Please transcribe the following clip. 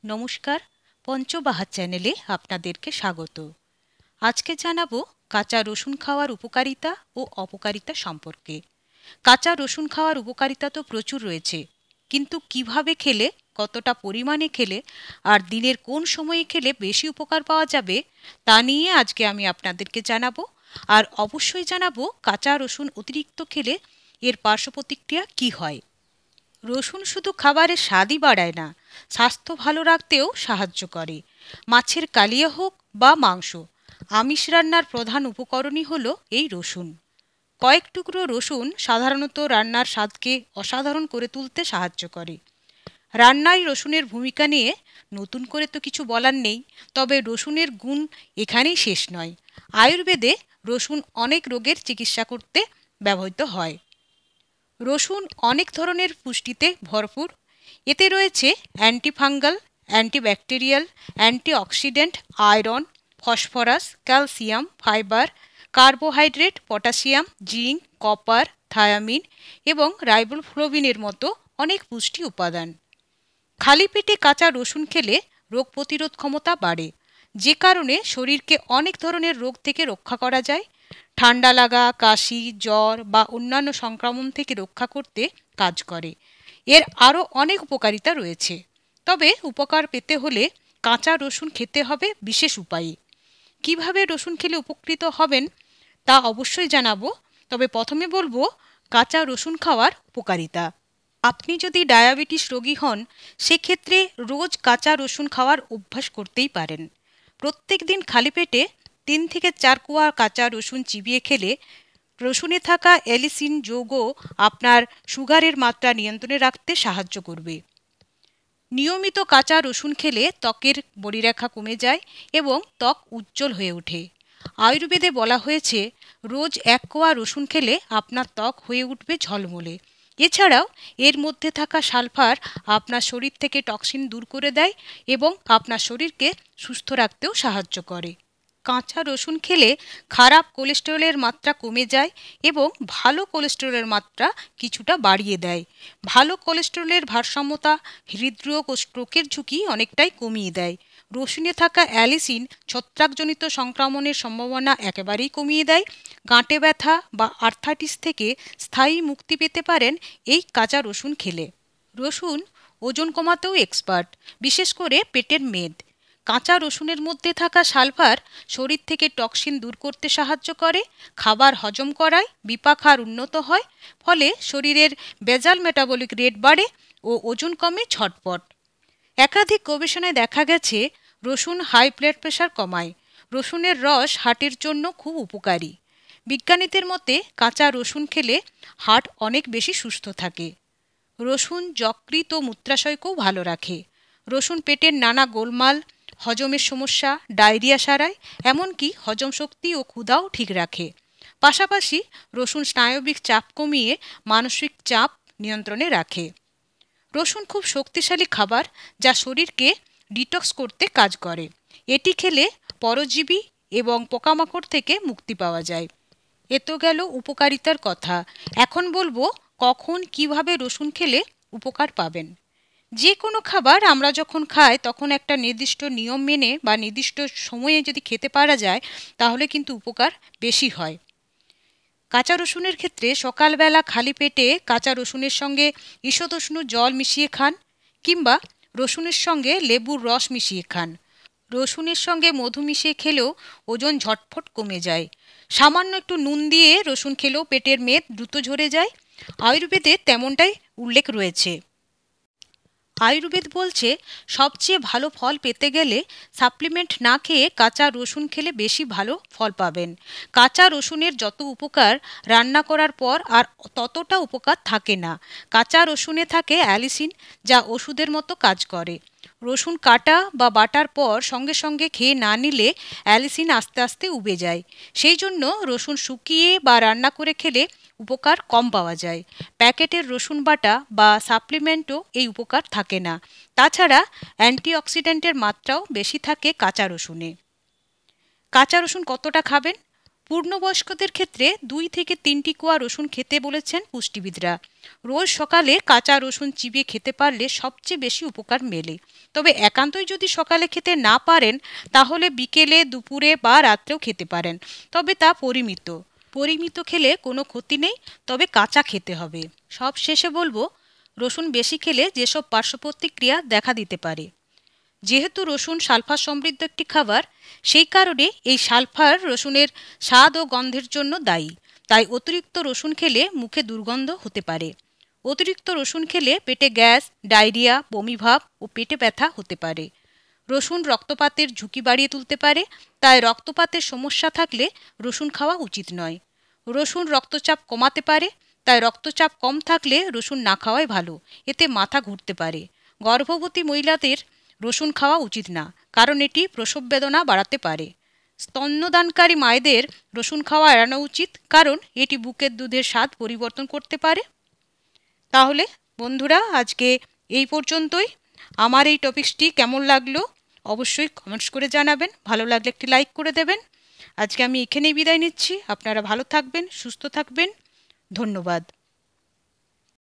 নমস্কার, পঞ্চবাহার চ্যানেলে আপনাদেরকে স্বাগত। আজকে জানাবো কাঁচা রসুন খাওয়ার উপকারিতা ও অপকারিতা সম্পর্কে। কাঁচা রসুন খাওয়ার উপকারিতা তো প্রচুর রয়েছে, কিন্তু কিভাবে খেলে, কতটা পরিমাণে খেলে আর দিনের কোন সময়ে খেলে বেশি উপকার পাওয়া যাবে তা নিয়ে আজকে আমি আপনাদেরকে জানাবো। আর অবশ্যই জানাবো কাঁচা রসুন অতিরিক্ত খেলে এর পার্শ্ব প্রতিক্রিয়া কী হয়। রসুন শুধু খাবারের স্বাদই বাড়ায় না, স্বাস্থ্য ভালো রাখতেও সাহায্য করে। মাছের কালিয়া হোক বা মাংস, আমিষ রান্নার প্রধান উপকরণই হলো এই রসুন। কয়েক টুকরো রসুন সাধারণত রান্নার স্বাদকে অসাধারণ করে তুলতে সাহায্য করে। রান্নায় রসুনের ভূমিকা নিয়ে নতুন করে তো কিছু বলার নেই, তবে রসুনের গুণ এখানেই শেষ নয়। আয়ুর্বেদে রসুন অনেক রোগের চিকিৎসা করতে ব্যবহৃত হয়। রসুন অনেক ধরনের পুষ্টিতে ভরপুর। এতে রয়েছে antifungal, antibacterial, antioxidant, iron, phosphorus, calcium, fibre, carbohydrate, potassium, zinc, copper, thymine এবং রাইবোফ্লাভিনের মতো অনেক পুষ্টি উপাদান। খালি পেটে কাঁচা রসুন খেলে রোগ প্রতিরোধ ক্ষমতা বাড়ে, যে কারণে শরীরকে অনেক ধরনের রোগ থেকে রক্ষা করা যায়। ঠান্ডা লাগা, কাশি, জ্বর বা অন্যান্য সংক্রমণ থেকে রক্ষা করতে কাজ করে। এর আরও অনেক উপকারিতা রয়েছে, তবে উপকার পেতে হলে কাঁচা রসুন খেতে হবে বিশেষ উপায়ে। কিভাবে রসুন খেলে উপকৃত হবেন তা অবশ্যই জানাবো, তবে প্রথমে বলবো কাঁচা রসুন খাওয়ার উপকারিতা। আপনি যদি ডায়াবেটিস রোগী হন, সেক্ষেত্রে রোজ কাঁচা রসুন খাওয়ার অভ্যাস করতেই পারেন। প্রত্যেক দিন খালি পেটে 3 থেকে 4 কোয়া কাঁচা রসুন চিবিয়ে খেলে রসুনে থাকা অ্যালিসিন যৌগ আপনার সুগারের মাত্রা নিয়ন্ত্রণে রাখতে সাহায্য করবে। নিয়মিত কাঁচা রসুন খেলে ত্বকের বলিরেখা কমে যায় এবং ত্বক উজ্জ্বল হয়ে ওঠে। আয়ুর্বেদে বলা হয়েছে রোজ 1 কোয়া রসুন খেলে আপনার ত্বক হয়ে উঠবে ঝলমলে। এছাড়াও এর মধ্যে থাকা সালফার আপনার শরীর থেকে টক্সিন দূর করে দেয় এবং আপনার শরীরকে সুস্থ রাখতেও সাহায্য করে। কাঁচা রসুন খেলে খারাপ কোলেস্টেরলের মাত্রা কমে যায় এবং ভালো কোলেস্টেরলের মাত্রা কিছুটা বাড়িয়ে দেয়। ভালো কোলেস্টেরলের ভারসাম্যতা হৃদরোগ ও স্ট্রোকের ঝুঁকি অনেকটাই কমিয়ে দেয়। রসুনে থাকা অ্যালিসিন ছত্রাকজনিত সংক্রমণের সম্ভাবনা একেবারেই কমিয়ে দেয়। গাঁটে ব্যথা বা আর্থ্রাইটিস থেকে স্থায়ী মুক্তি পেতে পারেন এই কাঁচা রসুন খেলে। রসুন ওজন কমাতেও এক্সপার্ট, বিশেষ করে পেটের মেদ। কাঁচা রসুনের মধ্যে থাকা সালফার শরীর থেকে টক্সিন দূর করতে সাহায্য করে, খাবার হজম করায়, বিপাকহার উন্নত হয়, ফলে শরীরের বেজাল মেটাবলিক রেট বাড়ে ও ওজন কমে ঝটপট। একাধিক গবেষণায় দেখা গেছে রসুন হাই ব্লাড প্রেশার কমায়। রসুনের রস হার্টের জন্য খুব উপকারী। বিজ্ঞানীদের মতে কাঁচা রসুন খেলে হার্ট অনেক বেশি সুস্থ থাকে। রসুন যকৃৎ ও মূত্রাশয়কেও ভালো রাখে। রসুন পেটের নানা গোলমাল, হজমের সমস্যা, ডায়রিয়া সারায়, এমনকি হজম শক্তি ও ক্ষুধাও ঠিক রাখে। পাশাপাশি রসুন স্নায়বিক চাপ কমিয়ে মানসিক চাপ নিয়ন্ত্রণে রাখে। রসুন খুব শক্তিশালী খাবার, যা শরীরকে ডিটক্স করতে কাজ করে। এটি খেলে পরজীবী এবং পোকামাকড় থেকে মুক্তি পাওয়া যায়। এ তো গেল উপকারিতার কথা। এখন বলবো কখন কিভাবে রসুন খেলে উপকার পাবেন। যে কোনো খাবার আমরা যখন খাই তখন একটা নির্দিষ্ট নিয়ম মেনে বা নির্দিষ্ট সময়ে যদি খেতে পারা যায়, তাহলে কিন্তু উপকার বেশি হয়। কাঁচা রসুনের ক্ষেত্রে সকালবেলা খালি পেটে কাঁচা রসুনের সঙ্গে ঈষদুষ্ণ জল মিশিয়ে খান, কিংবা রসুনের সঙ্গে লেবুর রস মিশিয়ে খান। রসুনের সঙ্গে মধু মিশিয়ে খেলেও ওজন ঝটফট কমে যায়। সামান্য একটু নুন দিয়ে রসুন খেলেও পেটের মেদ দ্রুত ঝরে যায়। আয়ুর্বেদে তেমনটাই উল্লেখ রয়েছে। আয়ুর্বেদ বলছে সবচেয়ে ভালো ফল পেতে গেলে সাপ্লিমেন্ট না খেয়ে কাঁচা রসুন খেলে বেশি ভালো ফল পাবেন। কাঁচা রসুনের যত উপকার রান্না করার পর আর ততটা উপকার থাকে না। কাঁচা রসুনে থাকে অ্যালিসিন, যা ওষুধের মতো কাজ করে। রসুন কাটা বা বাটার পর সঙ্গে সঙ্গে খেয়ে না নিলে অ্যালিসিন আস্তে আস্তে উবে যায়। সেই জন্য রসুন শুকিয়ে বা রান্না করে খেলে উপকার কম পাওয়া যায়। প্যাকেটের রসুন বাটা বা সাপ্লিমেন্টও এই উপকার থাকে না। তাছাড়া অ্যান্টিঅক্সিডেন্টের মাত্রাও বেশি থাকে কাঁচা রসুনে। কাঁচা রসুন কতটা খাবেন? পূর্ণবয়স্কদের ক্ষেত্রে 2 থেকে 3টি কোয়া রসুন খেতে বলেছেন পুষ্টিবিদরা। রোজ সকালে কাঁচা রসুন চিবিয়ে খেতে পারলে সবচেয়ে বেশি উপকার মেলে। তবে একান্তই যদি সকালে খেতে না পারেন তাহলে বিকেলে, দুপুরে বা রাত্রেও খেতে পারেন, তবে তা পরিমিত। পরিমিত খেলে কোনো ক্ষতি নেই, তবে কাঁচা খেতে হবে। সব শেষে বলবো, রসুন বেশি খেলে যেসব পার্শ্ব প্রতিক্রিয়া দেখা দিতে পারে। যেহেতু রসুন সালফার সমৃদ্ধ একটি খাবার, সেই কারণে এই সালফার রসুনের স্বাদ ও গন্ধের জন্য দায়ী। তাই অতিরিক্ত রসুন খেলে মুখে দুর্গন্ধ হতে পারে। অতিরিক্ত রসুন খেলে পেটে গ্যাস, ডায়রিয়া, বমিভাব ও পেটে ব্যথা হতে পারে। রসুন রক্তপাতের ঝুঁকি বাড়িয়ে তুলতে পারে, তাই রক্তপাতের সমস্যা থাকলে রসুন খাওয়া উচিত নয়। রসুন রক্তচাপ কমাতে পারে, তাই রক্তচাপ কম থাকলে রসুন না খাওয়াই ভালো, এতে মাথা ঘুরতে পারে। গর্ভবতী মহিলাদের রসুন খাওয়া উচিত না, কারণ এটি প্রসব বেদনা বাড়াতে পারে। স্তন্যদানকারী মায়েদের রসুন খাওয়া এড়ানো উচিত, কারণ এটি বুকের দুধের স্বাদ পরিবর্তন করতে পারে। তাহলে বন্ধুরা, আজকে এই পর্যন্তই। আমার এই টপিকসটি কেমন লাগলো অবশ্যই কমেন্টস করে জানাবেন। ভালো লাগলে একটি লাইক করে দেবেন। আজকে আমি এখানেই বিদায় নিচ্ছি। আপনারা ভালো থাকবেন, সুস্থ থাকবেন। ধন্যবাদ।